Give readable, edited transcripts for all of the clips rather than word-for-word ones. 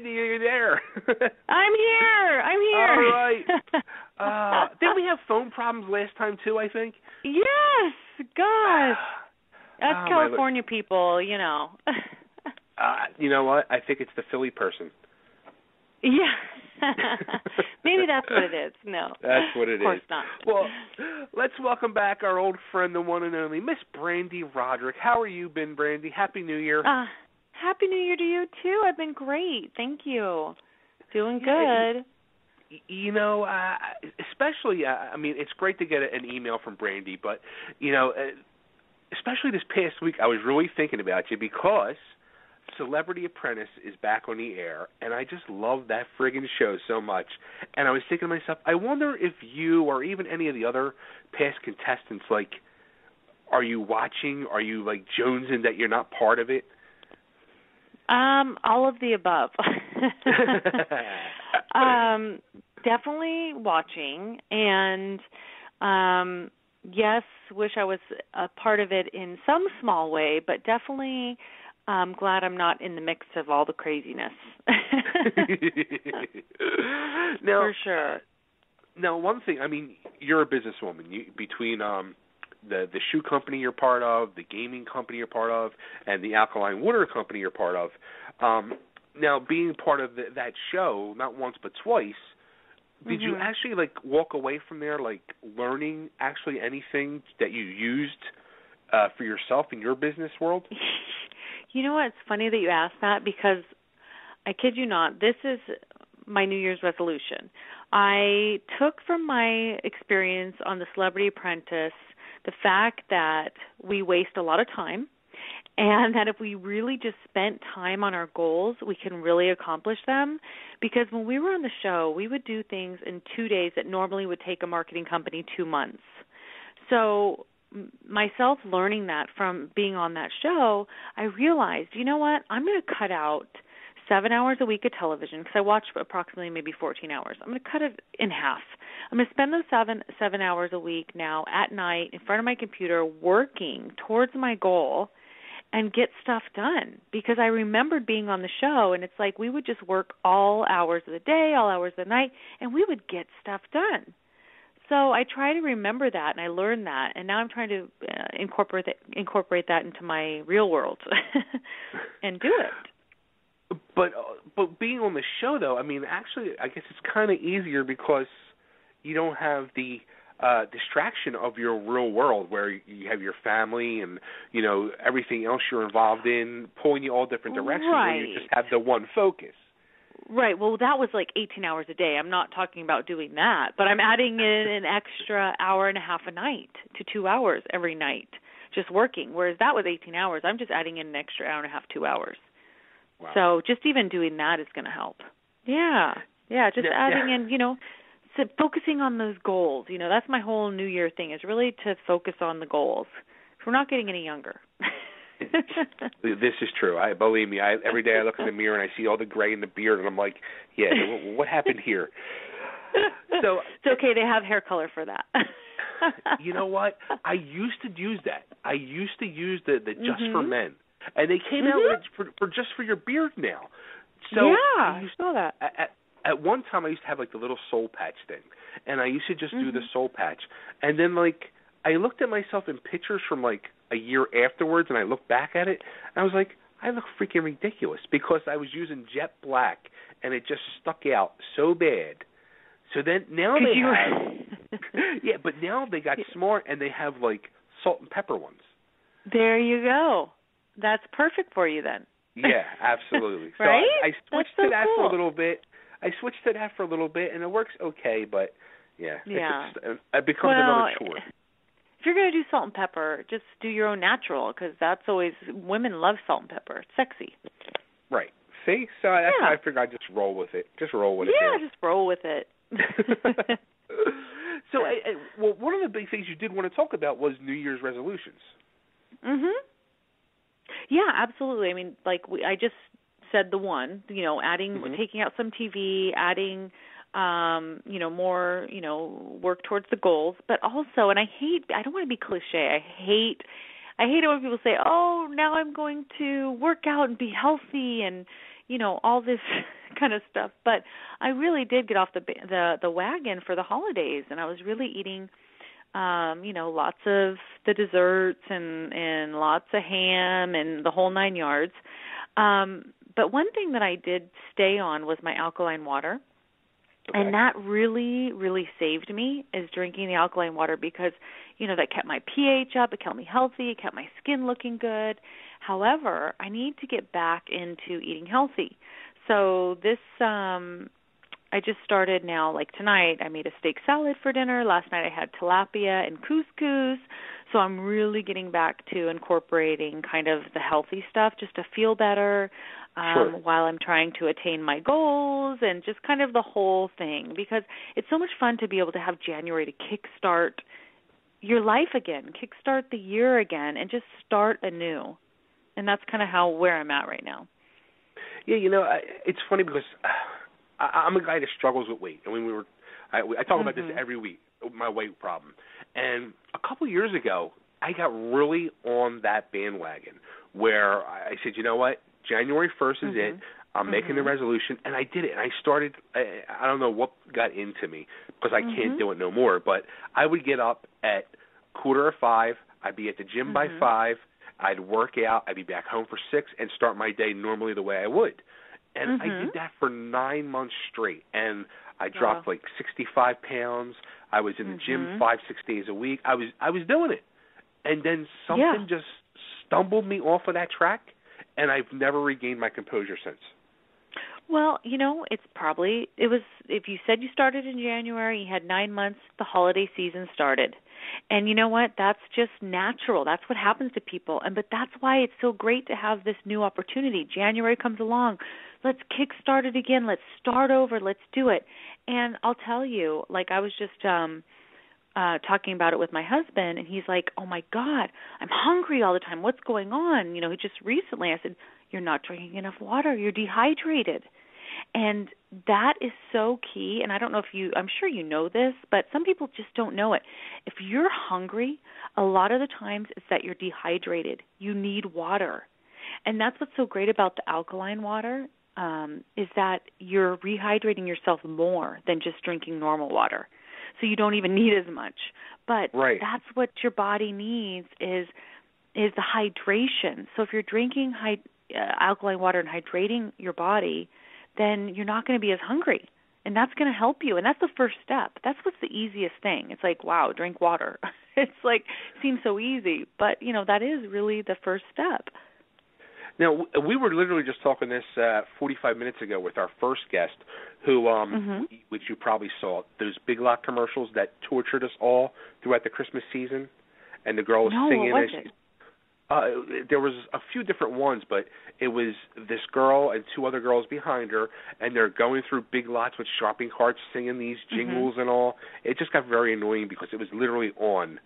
Brande, are you there? I'm here. All right. Didn't we have phone problems last time too, I think? Yes. Gosh. That's California people, you know. You know what? I think it's the Philly person. Yeah. Maybe that's what it is. No. That's what it is. Of course not. Well, let's welcome back our old friend, the one and only Miss Brande Roderick. How are you been, Brande? Happy New Year. Happy New Year to you, too. I've been great. Thank you. Doing good. You know, especially, I mean, it's great to get an email from Brande, but, you know, especially this past week, I was really thinking about you because Celebrity Apprentice is back on the air, and I just love that friggin' show so much. And I was thinking to myself, I wonder if you or even any of the other past contestants, like, are you watching? Are you, like, jonesing that you're not part of it? All of the above. Definitely watching, and yes, wish I was a part of it in some small way, but definitely glad I'm not in the mix of all the craziness. Now, for sure. Now, one thing, I mean, you're a businesswoman. Between the shoe company you're part of, the gaming company you're part of, and the alkaline water company you're part of. Now, being part of that show, not once but twice, did you actually, like, walk away from there, like, learning actually anything that you used for yourself in your business world? You know what? It's funny that you asked that because I kid you not, this is my New Year's resolution. I took from my experience on the Celebrity Apprentice the fact that we waste a lot of time and that if we really just spent time on our goals, we can really accomplish them. Because when we were on the show, we would do things in 2 days that normally would take a marketing company 2 months. So myself learning that from being on that show, I realized, you know what, I'm going to cut out 7 hours a week of television because I watch approximately maybe 14 hours. I'm going to cut it in half. I'm going to spend those seven hours a week now at night in front of my computer working towards my goal and get stuff done because I remembered being on the show and it's like we would just work all hours of the day, all hours of the night, and we would get stuff done. So I try to remember that, and I learned that, and now I'm trying to incorporate that into my real world and do it. But being on the show, though, I mean, actually, I guess it's kind of easier because you don't have the distraction of your real world where you have your family and, you know, everything else you're involved in pulling you all different directions where you just have the one focus. Right. Well, that was like 18 hours a day. I'm not talking about doing that, but I'm adding in an extra hour and a half a night to 2 hours every night just working, whereas that was 18 hours. I'm just adding in an extra hour and a half, 2 hours. Wow. So just even doing that is going to help. Yeah. Yeah, just adding in, you know, focusing on those goals. You know, that's my whole New Year thing is really to focus on the goals. We're not getting any younger. This is true. Believe me, every day I look in the mirror and I see all the gray in the beard, and I'm like, yeah, what happened here? So it's okay. They have hair color for that. You know what? I used to use that. I used to use the Just for Men, and they came out with for just for your beard now. So yeah, I saw that. At one time, I used to have like the little soul patch thing, and I used to just do the soul patch, and then like I looked at myself in pictures from like a year afterwards, and I looked back at it, and I was like, I look freaking ridiculous because I was using jet black, and it just stuck out so bad. So then now they have, yeah, but now they got smart, and they have like salt and pepper ones. There you go. That's perfect for you then. Yeah, absolutely. Right? So I switched to that for a little bit. And it works okay, but yeah. It becomes another chore. If you're going to do salt and pepper, just do your own natural because that's always, women love salt and pepper. It's sexy. Right. See? So that's why I figured I'd just roll with it. Just roll with it. Yeah, just roll with it. So, well, one of the big things you did want to talk about was New Year's resolutions. Yeah, absolutely. I mean, like I just said the one, you know, taking out some TV, adding, you know, more, you know, work towards the goals, but also, and I don't want to be cliche. I hate it when people say, oh, now I'm going to work out and be healthy and, all this kind of stuff. But I really did get off the wagon for the holidays, and I was really eating, lots of the desserts and lots of ham and the whole 9 yards. But one thing that I did stay on was my alkaline water. Okay. And that really, really saved me, is drinking the alkaline water, because, that kept my pH up, it kept me healthy, it kept my skin looking good. However, I need to get back into eating healthy. So this, I just started now, like tonight, I made a steak salad for dinner. Last night I had tilapia and couscous. So I'm really getting back to incorporating kind of the healthy stuff just to feel better. Sure. While I'm trying to attain my goals, and just kind of the whole thing, because it's so much fun to be able to have January to kickstart your life again, kickstart the year again, and just start anew. And that's kind of where I'm at right now. Yeah, it's funny because I'm a guy that struggles with weight. I mean, I talk about this every week, my weight problem. And a couple years ago, I got really on that bandwagon where I said, you know what? January 1st is it. I'm making the resolution, and I did it. And I started, I don't know what got into me, because I can't do it no more, but I would get up at 4:45. I'd be at the gym by 5. I'd work out. I'd be back home for 6 and start my day normally the way I would. And I did that for 9 months straight, and I dropped like 65 pounds. I was in the gym 5-6 days a week. I was doing it. And then something just stumbled me off of that track, and I've never regained my composure since. Well, it's probably, if you said you started in January, you had 9 months, the holiday season started. And you know what? That's just natural. That's what happens to people. But that's why it's so great to have this new opportunity. January comes along. Let's kickstart it again. Let's start over. Let's do it. And I'll tell you, like I was just talking about it with my husband, and he's like, oh, my God, I'm hungry all the time. What's going on? Just recently I said, you're not drinking enough water. You're dehydrated. And that is so key. And I don't know if I'm sure you know this, but some people just don't know it. If you're hungry, a lot of the times it's that you're dehydrated. You need water. And that's what's so great about the alkaline water, is that you're rehydrating yourself more than just drinking normal water. So you don't even need as much. But that's what your body needs is the hydration. So if you're drinking alkaline water and hydrating your body, then you're not going to be as hungry. And that's going to help you. And that's the first step. That's what's the easiest thing. It's like, wow, drink water. It's like, seems so easy. But, that is really the first step. Now, we were literally just talking this 45 minutes ago with our first guest, who, which you probably saw, those Big Lock commercials that tortured us all throughout the Christmas season, and the girl was singing. What was it? There was a few different ones, but it was this girl and 2 other girls behind her, and they're going through Big Lots with shopping carts, singing these jingles and all. It just got very annoying because it was literally on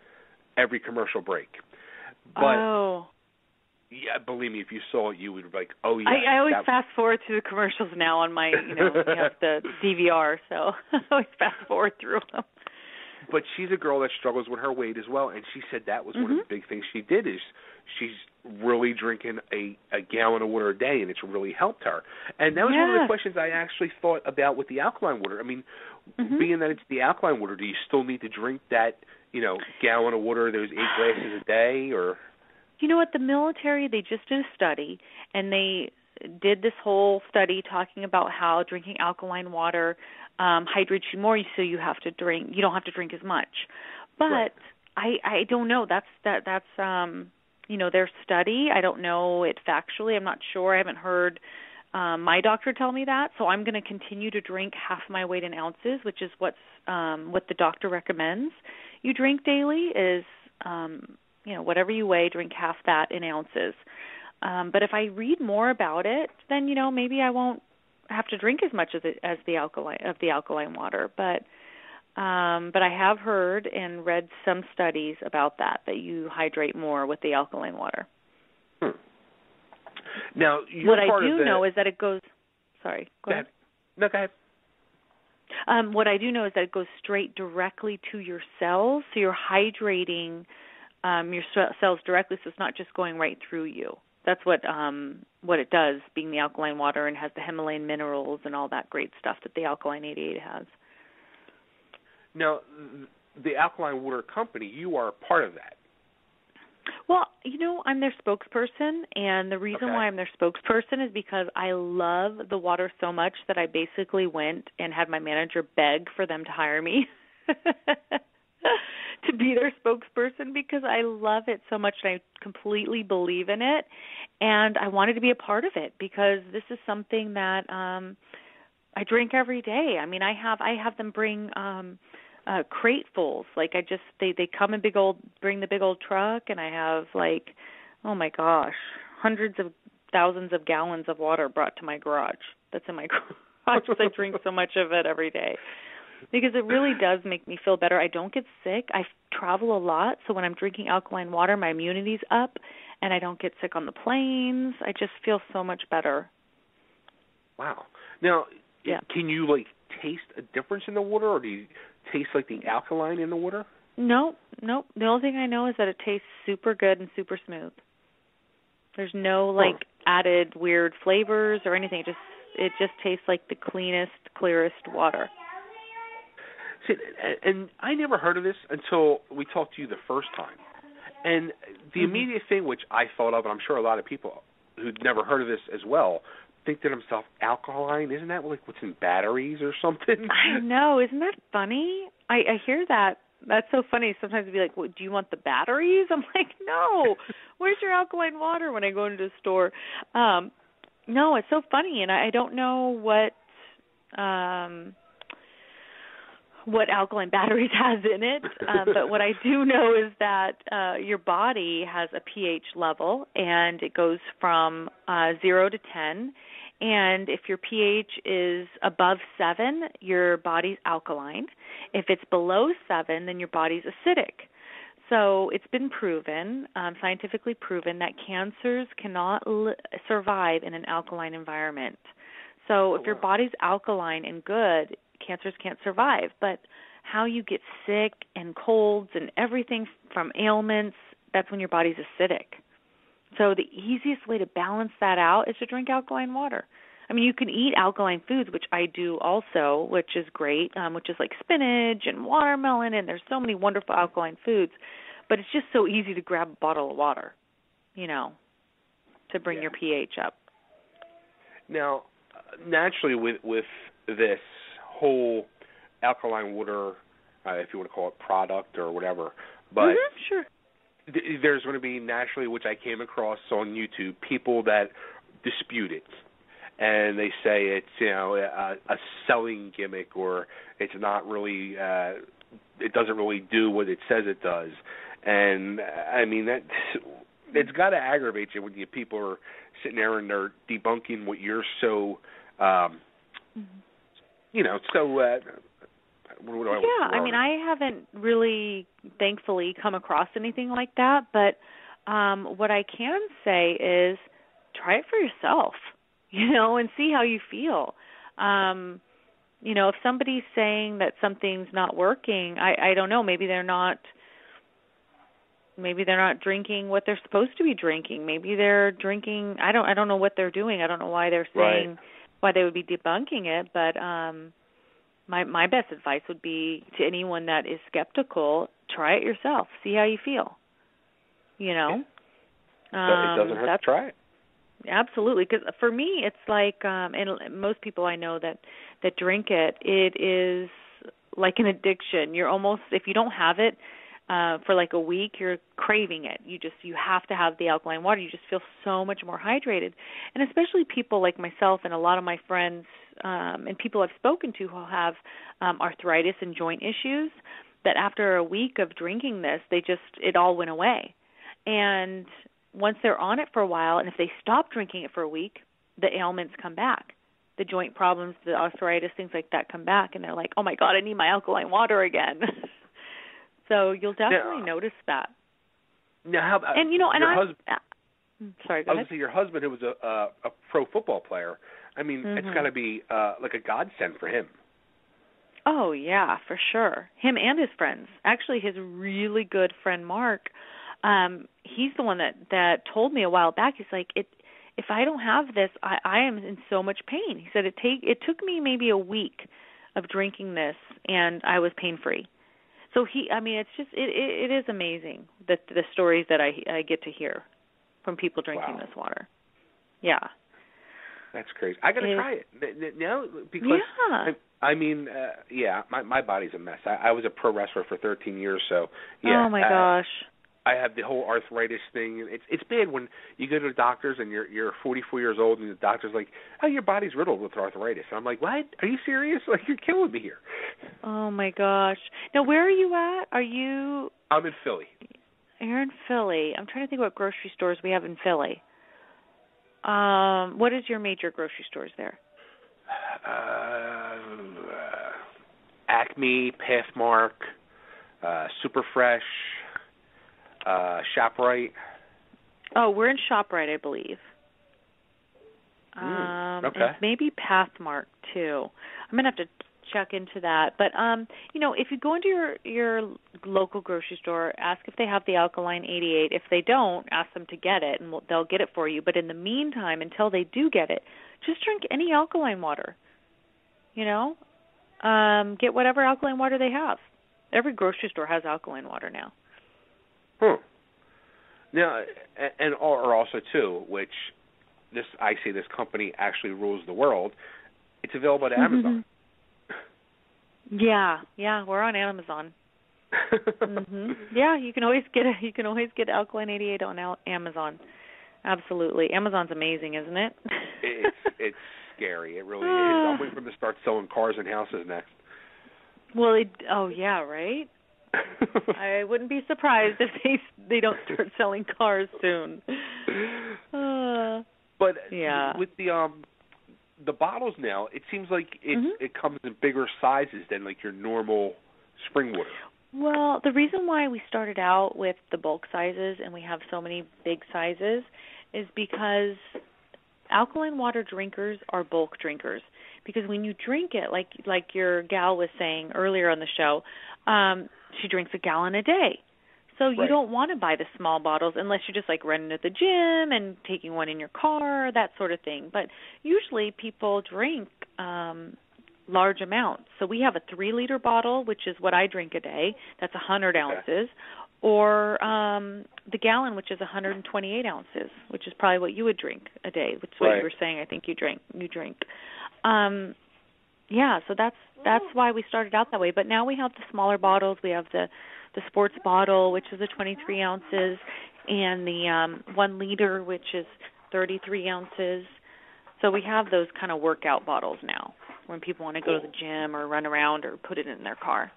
every commercial break. But yeah, believe me, if you saw it, you would be like, oh, yeah. I always fast forward to the commercials now on my, I have the DVR, so I always fast forward through them. But she's a girl that struggles with her weight as well, and she said that was one of the big things she did, is she's really drinking a gallon of water a day, and it's really helped her. And that was one of the questions I actually thought about with the alkaline water. I mean, being that it's the alkaline water, do you still need to drink that, gallon of water, those 8 glasses a day, or... You know what, the military, they just did a study, and they did this whole study talking about how drinking alkaline water hydrates you more, so you don't have to drink as much. But I don't know. That's their study. I don't know it factually. I'm not sure. I haven't heard my doctor tell me that. So I'm going to continue to drink half my weight in ounces, which is what the doctor recommends. You drink daily is whatever you weigh, drink half that in ounces. But if I read more about it, then maybe I won't have to drink as much as the alkaline water. But I have heard and read some studies about that you hydrate more with the alkaline water. Now, what I do know is that it goes. Sorry, go ahead. No, go ahead. What I do know is that it goes straight directly to your cells, so you're hydrating your cells directly, so it's not just going right through you. That's what it does, being the alkaline water, and has the Himalayan minerals and all that great stuff that the Alkaline 88 has. Now, the Alkaline Water Company, you are part of that. Well, I'm their spokesperson, and the reason why I'm their spokesperson is because I love the water so much that I basically went and had my manager beg for them to hire me to be their spokesperson, because I love it so much and I completely believe in it, and I wanted to be a part of it because this is something that I drink every day. I mean, I have them bring cratefuls. Like they come in bring the big old truck, and I have oh my gosh, hundreds of thousands of gallons of water brought to my garage. That's in my garage because I drink so much of it every day. Because it really does make me feel better. I don't get sick. I travel a lot, so when I'm drinking alkaline water, my immunity's up, and I don't get sick on the planes. I just feel so much better. Wow. Now, can you taste a difference in the water, or do you taste the alkaline in the water? No. The only thing I know is that it tastes super good and super smooth. There's no added weird flavors or anything. It just tastes like the cleanest, clearest water. See, and I never heard of this until we talked to you the first time. And the immediate thing which I thought of, and I'm sure a lot of people who'd never heard of this as well, think to themselves, alkaline, isn't that what's in batteries or something? I know, isn't that funny? I hear that. That's so funny. Sometimes I'd be like, do you want the batteries? I'm like, no. Where's your alkaline water when I go into the store? No, it's so funny, and I don't know what alkaline batteries has in it, but what I do know is that your body has a pH level, and it goes from 0 to 10, and if your pH is above 7, your body's alkaline. If it's below 7, then your body's acidic. So it's been proven, scientifically proven, that cancers cannot survive in an alkaline environment. So if your body's alkaline and good, cancers can't survive. But how you get sick and colds and everything from ailments, that's when your body's acidic. So the easiest way to balance that out is to drink alkaline water. I mean, you can eat alkaline foods, which I do also, which is great, which is like spinach and watermelon, and there's so many wonderful alkaline foods. But it's just so easy to grab a bottle of water, to bring your pH up. Now, naturally with this whole alkaline water, if you want to call it product or whatever, but sure. There's going to be naturally, which I came across on YouTube, people that dispute it, and they say it's a selling gimmick, or it's not really, it doesn't really do what it says it does, and I mean it's got to aggravate you when people are sitting there and they're debunking what you're so. I mean, I haven't really, thankfully, come across anything like that, but what I can say is try it for yourself, and see how you feel. If somebody's saying that something's not working, I don't know, maybe they're not drinking what they're supposed to be drinking. Maybe they're drinking, I don't know what they're doing. I don't know why they're saying, why they would be debunking it, but my best advice would be to anyone that is skeptical, try it yourself. See how you feel. It doesn't hurt to try it. Absolutely, because for me, it's like, and most people I know that drink it, it is like an addiction. You're almost, if you don't have it for like a week, you're craving it. You have to have the alkaline water. You just feel so much more hydrated. And especially people like myself and a lot of my friends and people I've spoken to who have arthritis and joint issues, that after a week of drinking this, it all went away. And once they're on it for a while, and if they stop drinking it for a week, the ailments come back. The joint problems, the arthritis, things like that come back, and they're like, oh my God, I need my alkaline water again. So you'll definitely notice that. Now, how about your husband? Sorry, go ahead. Obviously, your husband, who was a pro football player, I mean, it's got to be like a godsend for him. Oh, yeah, for sure. Him and his friends. Actually, his really good friend, Mark, He's the one that told me a while back. He's like, if I don't have this, I am in so much pain. He said it took me maybe a week of drinking this, and I was pain-free. So it's just it is amazing the stories that I get to hear from people drinking this water. Yeah. That's crazy. I got to try it now because my body's a mess. I was a pro wrestler for 13 years, so yeah. Oh my gosh. I have the whole arthritis thing. It's bad when you go to the doctors and you're 44 years old and the doctor's like, "Oh, your body's riddled with arthritis." And I'm like, "What? Are you serious? Like, you're killing me here." Oh my gosh. Now, where are you at? I'm in Philly. You're in Philly. I'm trying to think what grocery stores we have in Philly. What is your major grocery stores there? Acme, Pathmark, Superfresh, ShopRite. Oh, we're in ShopRite, I believe. Okay. And maybe Pathmark too. I'm gonna have to check into that. But if you go into your local grocery store, ask if they have the Alkaline 88. If they don't, ask them to get it, and they'll get it for you. But in the meantime, until they do get it, just drink any alkaline water. Get whatever alkaline water they have. Every grocery store has alkaline water now. Now, or also too, which I say this company actually rules the world. It's available at Amazon. Yeah, we're on Amazon. Yeah, you can always get Alkaline 88 on Amazon. Absolutely, Amazon's amazing, isn't it? It's scary. It really is. I'm waiting for them to start selling cars and houses next. Well, yeah, right. I wouldn't be surprised if they don't start selling cars soon. But with the bottles now, it seems like it comes in bigger sizes than like your normal spring water. Well, the reason why we started out with the bulk sizes and we have so many big sizes is because alkaline water drinkers are bulk drinkers. Because when you drink it, like your gal was saying earlier on the show, she drinks a gallon a day. So you don't want to buy the small bottles unless you're just like running to the gym and taking one in your car, that sort of thing. But usually people drink large amounts. So we have a 3-liter bottle, which is what I drink a day. That's 100 ounces. Or the gallon, which is 128 ounces, which is probably what you would drink a day, which is what you were saying I think you drink. So that's why we started out that way. But now we have the smaller bottles. We have the sports bottle, which is 23 ounces, and the 1 liter, which is 33 ounces. So we have those kind of workout bottles now when people want to go to the gym or run around or put it in their car.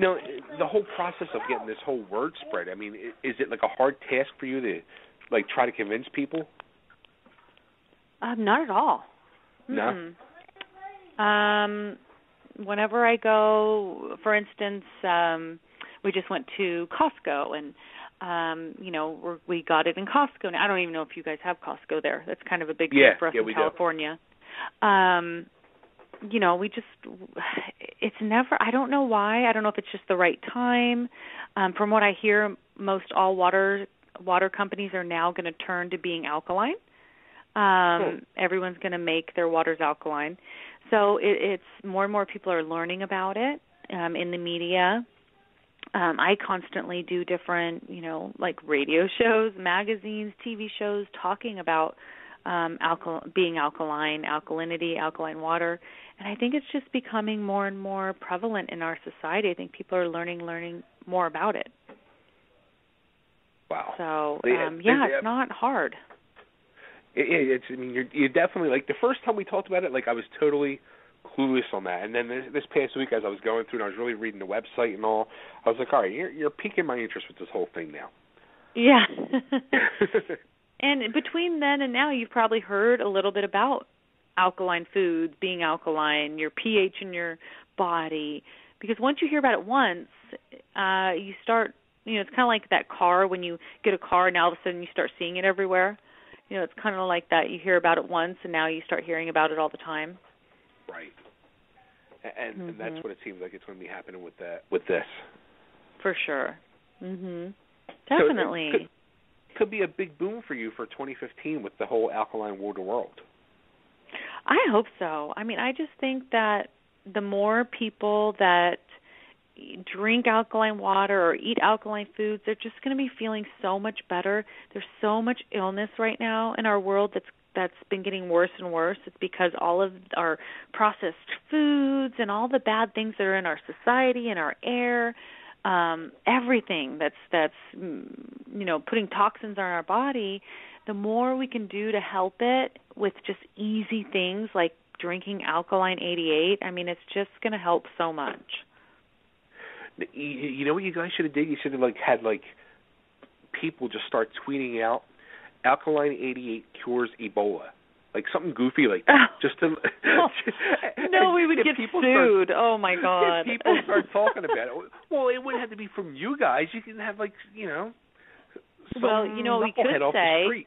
Now, the whole process of getting this whole word spread, I mean, is it like a hard task for you to like try to convince people? Not at all. No? Whenever I go, for instance, we just went to Costco and, we got it in Costco. Now, I don't even know if you guys have Costco there. That's kind of a big deal for us in California. It's never, I don't know why. I don't know if it's just the right time. From what I hear, most all water companies are now going to turn to being alkaline. Everyone's going to make their waters alkaline. So it's more and more people are learning about it in the media. I constantly do different, like radio shows, magazines, TV shows talking about being alkaline, alkalinity, alkaline water. And I think it's just becoming more and more prevalent in our society. I think people are learning more about it. Wow. So, it's not hard. You're definitely, like, the first time we talked about it, like, I was totally clueless on that. And then this past week, as I was going through and I was really reading the website and all, I was like, all right, you're piquing my interest with this whole thing now. Yeah. And between then and now, you've probably heard a little bit about alkaline foods, being alkaline, your pH in your body. Because once you hear about it once, you start, it's kind of like that car when you get a car and now all of a sudden you start seeing it everywhere. It's kind of like that. You hear about it once and now you start hearing about it all the time. Right. And that's what it seems like it's going to be happening with this. For sure. Mhm. Definitely. So it could be a big boom for you for 2015 with the whole alkaline water world. I hope so. I mean, I just think that the more people that drink alkaline water or eat alkaline foods, they're just going to be feeling so much better. There's so much illness right now in our world that's been getting worse and worse. It's because all of our processed foods and all the bad things that are in our society and our air, everything that's putting toxins on our body. The more we can do to help it with just easy things like drinking Alkaline 88, I mean, it's just going to help so much. You know what you guys should have did? You should have had people just start tweeting out Alkaline 88 cures Ebola. Like something goofy like that. Just to no, we would get sued. Oh my God. If people start talking about it. Well, it wouldn't have to be from you guys. You can have what we could say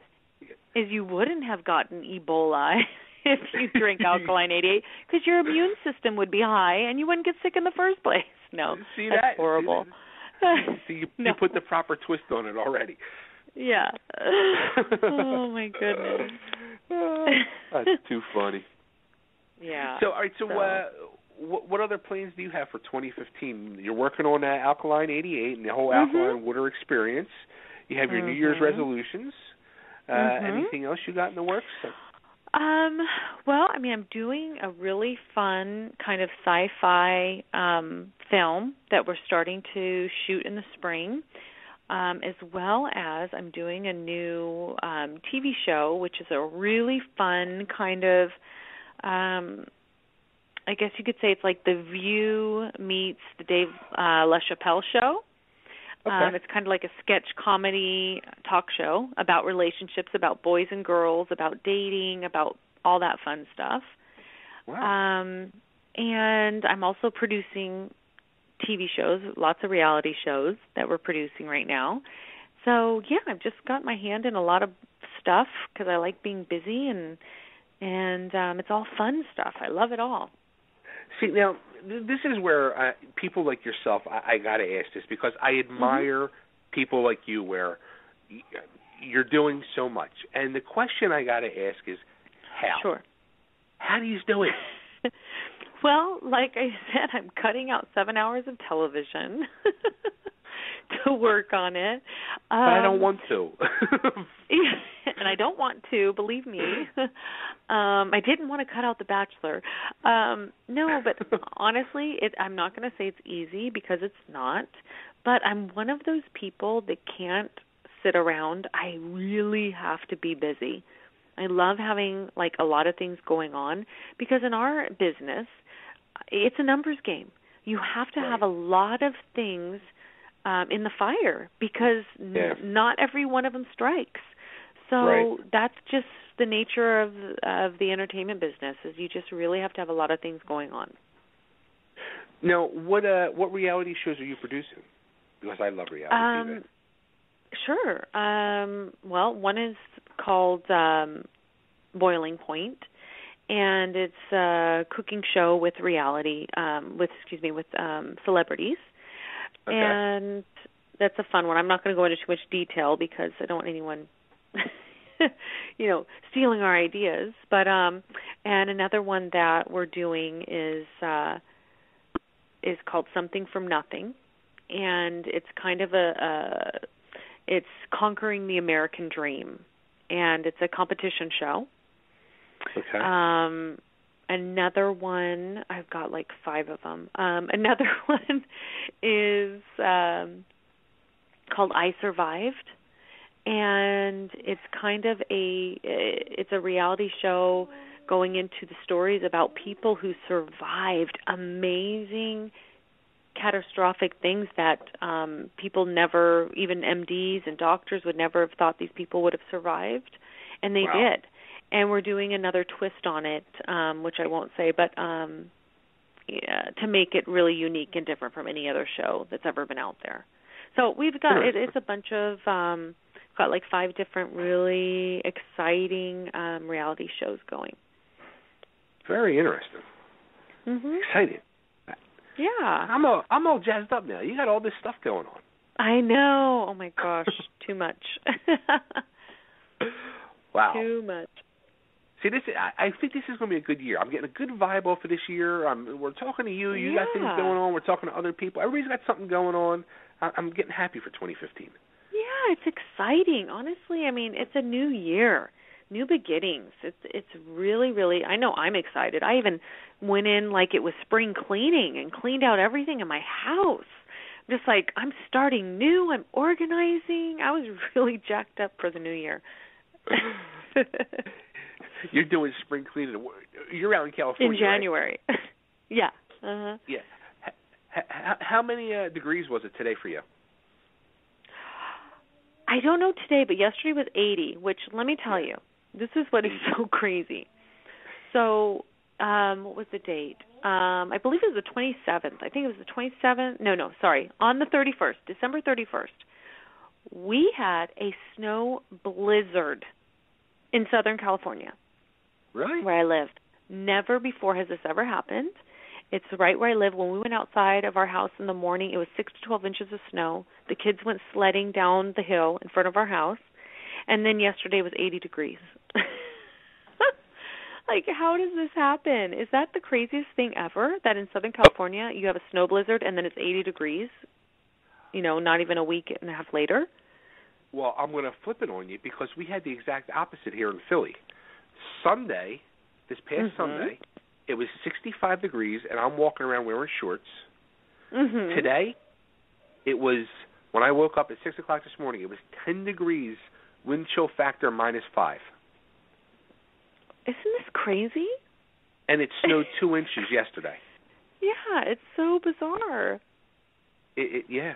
is you wouldn't have gotten Ebola if you drink Alkaline 88 because your immune system would be high and you wouldn't get sick in the first place. No, see that's that? horrible. See, you put the proper twist on it already. Yeah. Oh my goodness. That's too funny. Yeah. So, all right. So, what other plans do you have for 2015? You're working on Alkaline 88 and the whole alkaline water experience. You have your New Year's resolutions. Anything else you got in the works? Well, I mean, I'm doing a really fun kind of sci-fi film that we're starting to shoot in the spring, as well as I'm doing a new TV show, which is a really fun kind of, I guess you could say it's like The View meets the Dave LaChapelle show. Okay. It's kind of like a sketch comedy talk show about relationships, about boys and girls, about dating, about all that fun stuff. Wow. And I'm also producing TV shows, lots of reality shows that we're producing right now. So, yeah, I've just got my hand in a lot of stuff because I like being busy, and it's all fun stuff. I love it all. See, now, this is where people like yourself, I got to ask this because I admire people like you where you're doing so much. And the question I got to ask is how? Sure. How do you do it? Well, like I said, I'm cutting out 7 hours of television to work on it. But I don't want to. And I don't want to, believe me. I didn't want to cut out The Bachelor. No, but honestly, I'm not going to say it's easy because it's not. But I'm one of those people that can't sit around. I really have to be busy. I love having a lot of things going on because in our business, it's a numbers game. You have to have a lot of things in the fire because not every one of them strikes. So that's just the nature of the entertainment business is you just really have to have a lot of things going on. Now, what reality shows are you producing? Because I love reality TV. Sure. Well, one is called Boiling Point, and it's a cooking show with reality, with celebrities. Okay. And that's a fun one. I'm not going to go into too much detail because I don't want anyone, stealing our ideas. But and another one that we're doing is called Something from Nothing, and it's kind of it's conquering the American dream, and it's a competition show. Okay. Another one, I've got 5 of them. Another one is called I Survived, and it's kind of it's a reality show going into the stories about people who survived amazing catastrophic things that people never, even MDs and doctors would never have thought these people would have survived, and they did. And we're doing another twist on it, which I won't say, but to make it really unique and different from any other show that's ever been out there. So we've got it's a bunch of got 5 different really exciting reality shows going. Very interesting. Mm-hmm. Exciting. Yeah. I'm all jazzed up now. You got all this stuff going on. I know. Oh, my gosh. Too much. Wow. Too much. See, I think this is going to be a good year. I'm getting a good vibe off of this year. We're talking to you. You got things going on. We're talking to other people. Everybody's got something going on. I'm getting happy for 2015. Yeah, it's exciting. Honestly, I mean, it's a new year, new beginnings. It's really, really, I know I'm excited. I even went in like it was spring cleaning and cleaned out everything in my house. I'm just like, I'm starting new. I'm organizing. I was really jacked up for the new year. You're doing spring cleaning. You're out in California, in January. Right? Yeah. Uh-huh. Yeah. How many degrees was it today for you? I don't know today, but yesterday was 80, which let me tell you, this is what is so crazy. So, what was the date? I believe it was the 27th. I think it was the 27th. No, sorry. On the 31st, December 31st, we had a snow blizzard in Southern California. Really? Where I lived. Never before has this ever happened. It's right where I live. When we went outside of our house in the morning, it was 6 to 12 inches of snow. The kids went sledding down the hill in front of our house. And then yesterday was 80 degrees. Like, how does this happen? Is that the craziest thing ever, that in Southern California you have a snow blizzard and then it's 80 degrees, not even a week and a half later? Well, I'm going to flip it on you because we had the exact opposite here in Philly. Sunday, this past Sunday, it was 65 degrees, and I'm walking around wearing shorts. Mm-hmm. Today, it was, when I woke up at 6 o'clock this morning, it was 10 degrees, wind chill factor -5. Isn't this crazy? And it snowed 2 inches yesterday. Yeah, it's so bizarre. Yeah.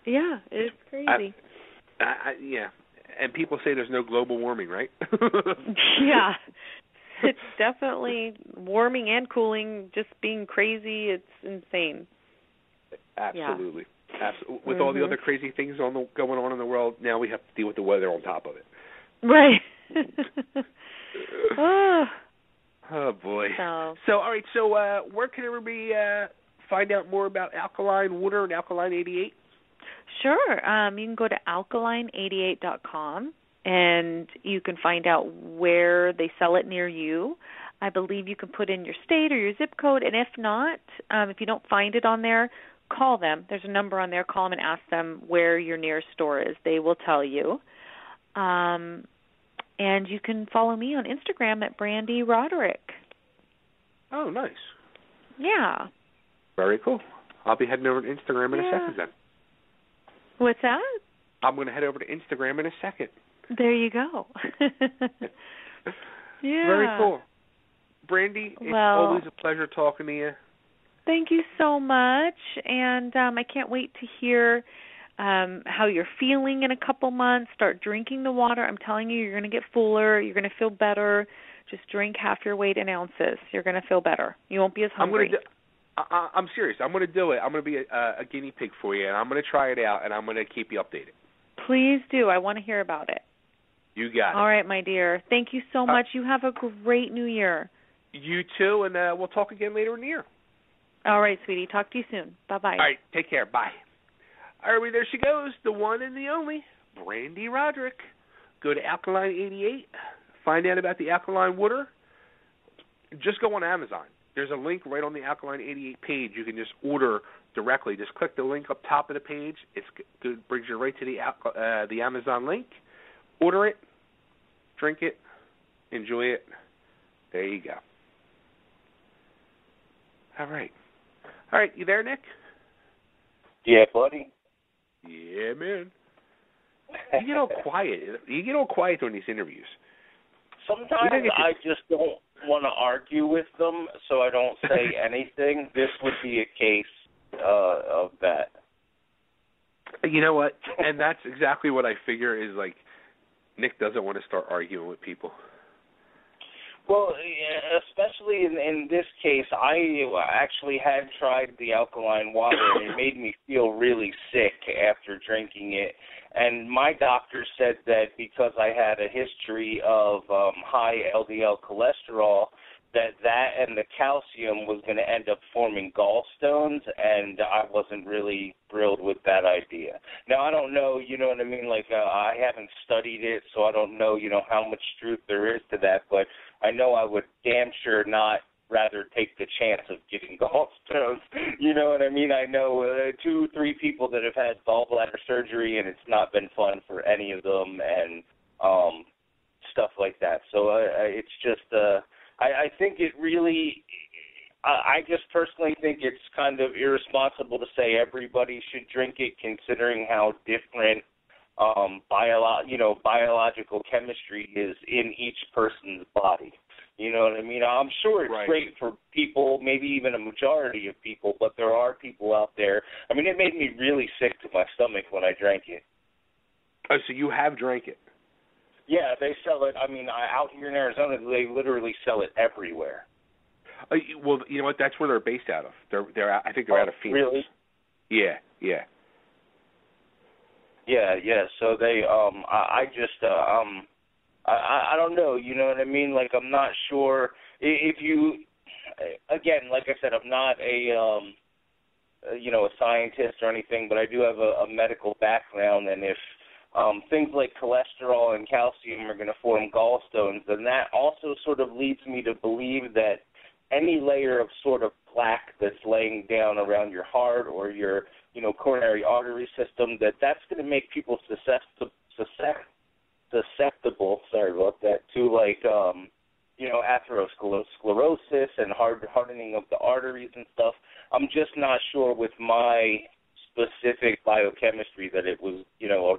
Yeah, it's crazy. Yeah. And people say there's no global warming, right? Yeah. It's definitely warming and cooling, just being crazy. It's insane. Absolutely. Yeah. Absolutely. With all the other crazy things going on in the world, now we have to deal with the weather on top of it. Right. Oh, boy. So, all right, so where can everybody find out more about alkaline water and Alkaline 88? Sure. You can go to alkaline88.com, and you can find out where they sell it near you. I believe you can put in your state or your zip code, and if not, if you don't find it on there, call them. There's a number on there. Call them and ask them where your nearest store is. They will tell you. And you can follow me on Instagram at Brande Roderick. Oh, nice. Yeah. Very cool. I'll be heading over to Instagram in a second then. What's that? I'm going to head over to Instagram in a second. There you go. Yeah. Very cool. Brande, it's always a pleasure talking to you. Thank you so much. And I can't wait to hear how you're feeling in a couple months. Start drinking the water. I'm telling you, you're going to get fuller. You're going to feel better. Just drink half your weight in ounces. You're going to feel better. You won't be as hungry. I'm serious. I'm going to do it. I'm going to be a guinea pig for you, and I'm going to try it out, and I'm going to keep you updated. Please do. I want to hear about it. You got it. All right, my dear. Thank you so much. You have a great new year. You too, and we'll talk again later in the year. All right, sweetie. Talk to you soon. Bye-bye. All right. Take care. Bye. All right, there she goes, the one and the only, Brande Roderick. Go to Alkaline 88. Find out about the alkaline water. Just go on Amazon. There's a link right on the Alkaline 88 page. You can just order directly. Just click the link up top of the page. It brings you right to the Amazon link. Order it, drink it, enjoy it. There you go. All right. All right, you there, Nick? Yeah, buddy. Yeah, man. You get all quiet. You get all quiet during these interviews. Sometimes I just don't want to argue with them, so I don't say anything. This would be a case of that. You know what? And that's exactly what I figure is, like, Nick doesn't want to start arguing with people. Well, especially in this case, I actually had tried the alkaline water, and it made me feel really sick after drinking it. And my doctor said that because I had a history of high LDL cholesterol, that and the calcium was going to end up forming gallstones, and I wasn't really thrilled with that idea. Now, I don't know, you know what I mean, like I haven't studied it, so I don't know, how much truth there is to that, but I know I would damn sure not rather take the chance of getting gallstones. You know what I mean? I know 2-3 people that have had gallbladder surgery, and it's not been fun for any of them, and stuff like that. So it's just, I think it really, I just personally think it's kind of irresponsible to say everybody should drink it, considering how different biological chemistry is in each person's body. You know what I mean? I'm sure it's great for people, maybe even a majority of people, but there are people out there. I mean, it made me really sick to my stomach when I drank it. Oh, so you have drank it? Yeah, they sell it. I mean, out here in Arizona, they literally sell it everywhere. Well, you know what? That's where they're based out of. I think they're out of Phoenix. Really? Yeah. Yeah. So they, I don't know, you know what I mean? Like, I'm not sure if you, again, like I said, I'm not a scientist or anything, but I do have a medical background, and if things like cholesterol and calcium are going to form gallstones, then that also sort of leads me to believe that any layer of sort of plaque that's laying down around your heart or your, coronary artery system, that's going to make people susceptible, sorry about that, to like, atherosclerosis and hardening of the arteries and stuff. I'm just not sure with my specific biochemistry that it was,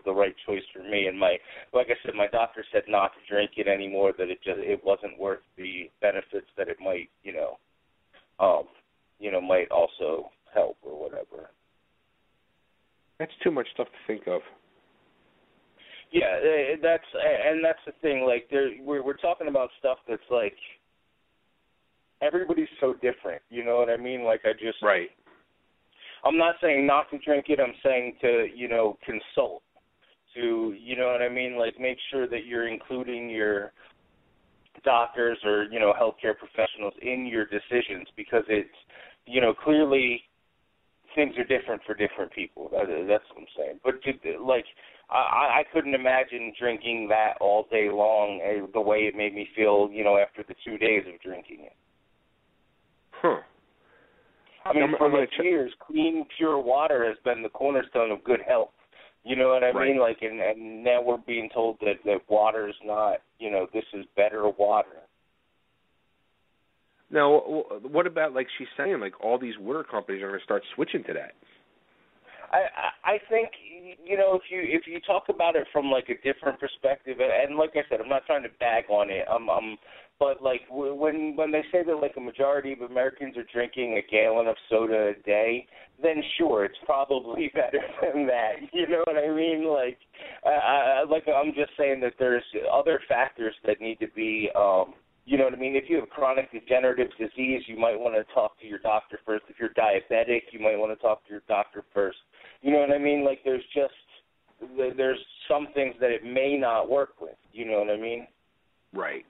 the right choice for me. And like I said, my doctor said not to drink it anymore, that it wasn't worth the benefits that it might, might also help or whatever. That's too much stuff to think of. Yeah, that's the thing. Like, we're talking about stuff that's like everybody's so different. You know what I mean? Like, right. I'm not saying not to drink it. I'm saying to consult. To what I mean? Like, make sure that you're including your doctors or healthcare professionals in your decisions, because it's clearly things are different for different people. That's what I'm saying. But I couldn't imagine drinking that all day long the way it made me feel, after the 2 days of drinking it. Huh. I mean, for years, clean, pure water has been the cornerstone of good health. You know what I mean? Like, and now we're being told that water's not, this is better water. Now, what about, like she's saying, like all these water companies are going to start switching to that? I think, if you talk about it from like a different perspective, and like I said, I'm not trying to bag on it. But like when they say that like a majority of Americans are drinking a gallon of soda a day, then sure, it's probably better than that. You know what I mean? Like, I'm just saying that there's other factors that need to be. You know what I mean? If you have chronic degenerative disease, you might want to talk to your doctor first. If you're diabetic, you might want to talk to your doctor first. You know what I mean? Like, there's some things that it may not work with. You know what I mean? Right.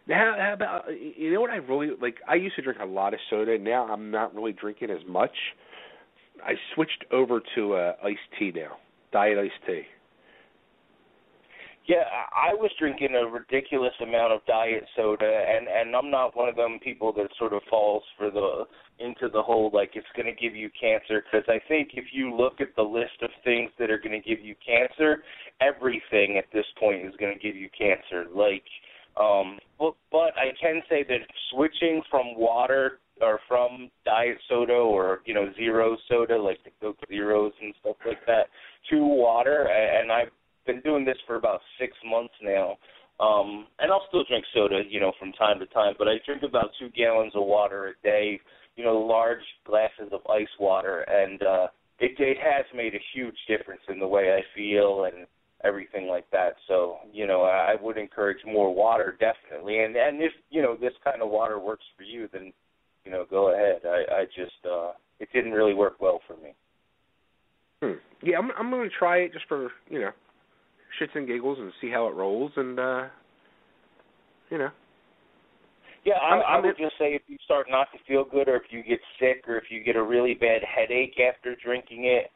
Now, how about, you know what I really, like, I used to drink a lot of soda. Now I'm not really drinking as much. I switched over to iced tea now, diet iced tea. Yeah, I was drinking a ridiculous amount of diet soda, and I'm not one of them people that sort of falls into the whole, like, it's going to give you cancer, because I think if you look at the list of things that are going to give you cancer, everything at this point is going to give you cancer. Like, but I can say that switching from water or from diet soda or, zero soda, like the Coke Zeros and stuff like that, to water, and I've been doing this for about 6 months now, and I'll still drink soda, from time to time, but I drink about 2 gallons of water a day, large glasses of ice water, and it has made a huge difference in the way I feel and everything like that. So, I would encourage more water, definitely, and if, this kind of water works for you, then, go ahead. I just, it didn't really work well for me. Yeah, I'm going to try it just for, shits and giggles and see how it rolls, and you know. Yeah, I would just say if you start not to feel good, or if you get sick, or if you get a really bad headache after drinking it,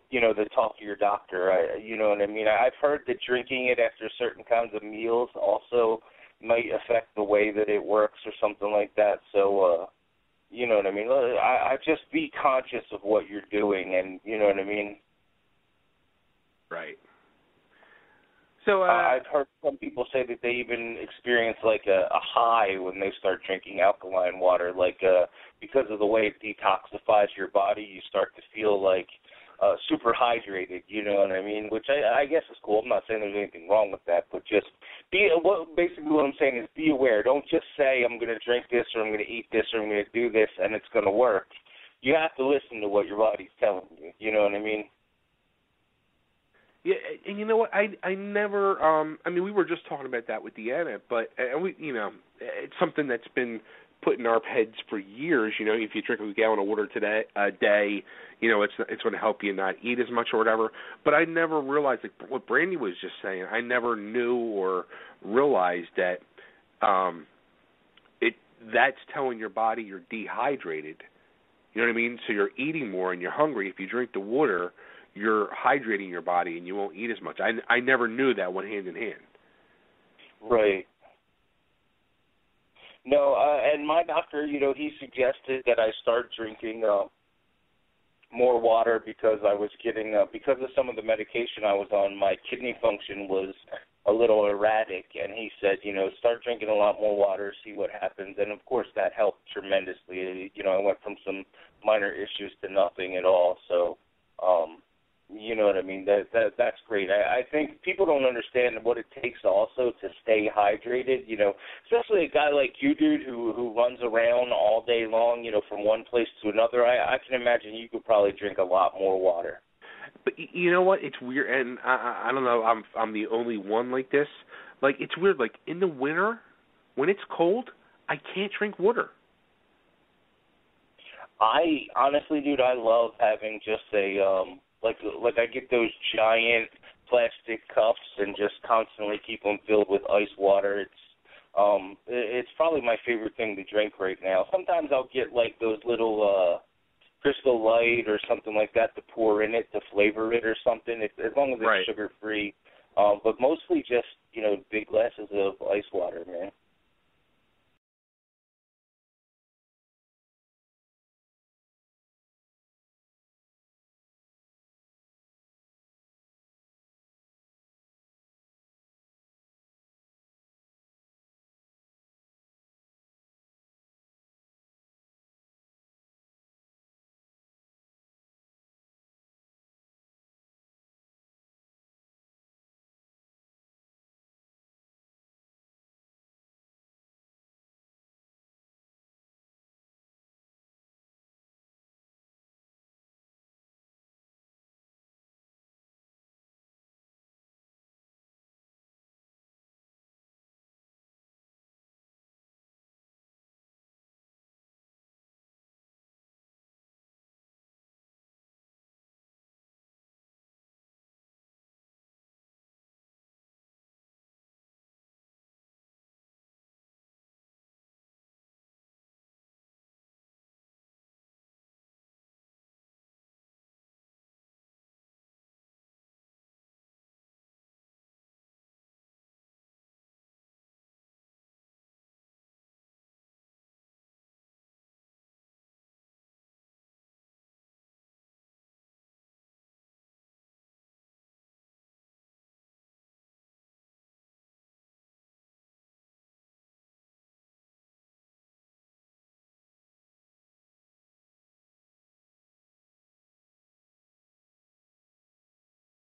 you know, to talk to your doctor. You know what I mean? I've heard that drinking it after certain kinds of meals also might affect the way that it works or something like that. So, you know what I mean? I just be conscious of what you're doing, and you know what I mean? Right. So I've heard some people say that they even experience like a high when they start drinking alkaline water, like because of the way it detoxifies your body, you start to feel like super hydrated, you know what I mean? Which I guess is cool. I'm not saying there's anything wrong with that, but just basically what I'm saying is be aware. Don't just say I'm going to drink this or I'm going to eat this or I'm going to do this and it's going to work. You have to listen to what your body's telling you, you know what I mean? Yeah, and you know what? I never. I mean, we were just talking about that with Deanna, but we, you know, it's something that's been put in our heads for years. You know, if you drink a gallon of water a day, you know, it's going to help you not eat as much or whatever. But I never realized, like what Brandy was just saying. I never knew or realized that that's telling your body you're dehydrated. You know what I mean? So you're eating more and you're hungry. If you drink the water, you're hydrating your body and you won't eat as much. I never knew that went hand in hand. Right. No, and my doctor, you know, he suggested that I start drinking more water because I was getting, because of some of the medication I was on, my kidney function was a little erratic, and he said, you know, start drinking a lot more water, see what happens, and of course that helped tremendously. You know, I went from some minor issues to nothing at all, so, you know what I mean? That's great. I think people don't understand what it takes also to stay hydrated, you know, especially a guy like you, dude, who runs around all day long, you know, from one place to another. I can imagine you could probably drink a lot more water. But you know what? It's weird, and I don't know. I'm the only one like this. Like, it's weird. Like, in the winter, when it's cold, I can't drink water. I honestly, dude, I love having just a like I get those giant plastic cups and just constantly keep them filled with ice water. It's probably my favorite thing to drink right now. Sometimes I'll get like those little Crystal Light or something like that to pour in it to flavor it or something, as long as it's sugar free. But mostly just, you know, big glasses of ice water, man.